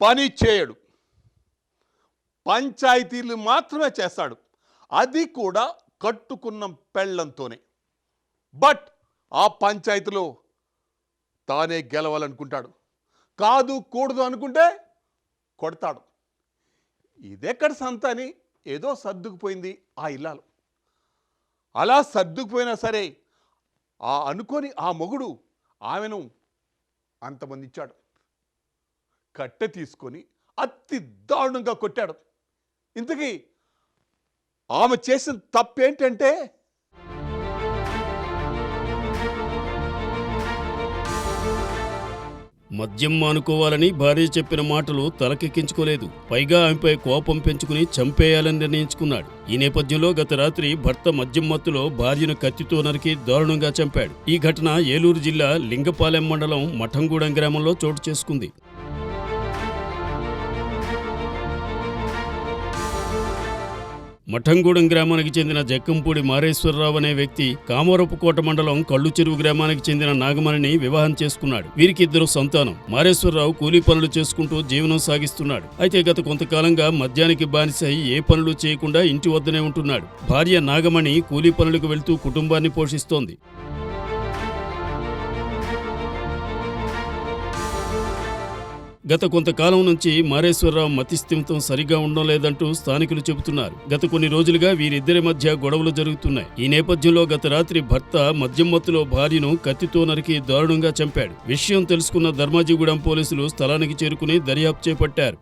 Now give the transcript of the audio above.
పని చేయడు, పంచాయతీలు మాత్రమే చేస్తాడు, అది కూడా కట్టుకున్న పెళ్ళంతోనే. బట్ ఆ పంచాయతీలో తానే గెలవాలనుకుంటాడు, కాదు కూడదు అనుకుంటే కొడతాడు. ఇదెక్కడ సంత అని ఏదో సర్దుకుపోయింది ఆ ఇల్లాలు. అలా సర్దుకుపోయినా సరే అనుకొని ఆ మొగుడు ఆమెను అంతమంది ఇచ్చాడు. కట్టె తీసుకొని అతి దారుణంగా కొట్టాడు. ఇంతకీ ఆమె చేసిన తప్పేంటంటే మద్యం మానుకోవాలని భార్య చెప్పిన మాటలు తలకెక్కించుకోలేదు. పైగా ఆమెపై కోపం పెంచుకుని చంపేయాలని నిర్ణయించుకున్నాడు. ఈ నేపథ్యంలో గత రాత్రి భర్త మద్యం మత్తులో భార్యను కత్తితో నరికి దారుణంగా చంపాడు. ఈ ఘటన ఏలూరు జిల్లా లింగపాలెం మండలం మఠంగూడెం గ్రామంలో చోటు చేసుకుంది. మఠంగూడెం గ్రామానికి చెందిన జక్కంపూడి మారేశ్వరరావు అనే వ్యక్తి కామరపుకోట మండలం కళ్ళుచెరువు గ్రామానికి చెందిన నాగమణిని వివాహం చేసుకున్నాడు. వీరికి 2 సంతానం. మారేశ్వరరావు కూలీ పనులు చేసుకుంటూ జీవనం సాగిస్తున్నాడు. అయితే గత కొంతకాలంగా మద్యానికి బానిసై ఏ పనులు చేయకుండా ఇంటి వద్దనే ఉంటున్నాడు. భార్య నాగమణి కూలీ పనులకు వెళ్తూ కుటుంబాన్ని పోషిస్తోంది. గత కొంతకాలం నుంచి మారేశ్వరరావు మతిస్థిమితం సరిగా ఉండడం లేదంటూ స్థానికులు చెబుతున్నారు. గత కొన్ని రోజులుగా వీరిద్దరి మధ్య గొడవలు జరుగుతున్నాయి. ఈ నేపథ్యంలో గత రాత్రి భర్త మద్యం మత్తులో భార్యను కత్తితో నరికి దారుణంగా చంపాడు. విషయం తెలుసుకున్న ధర్మాజిగూడెం పోలీసులు స్థలానికి చేరుకుని దర్యాప్తు చేపట్టారు.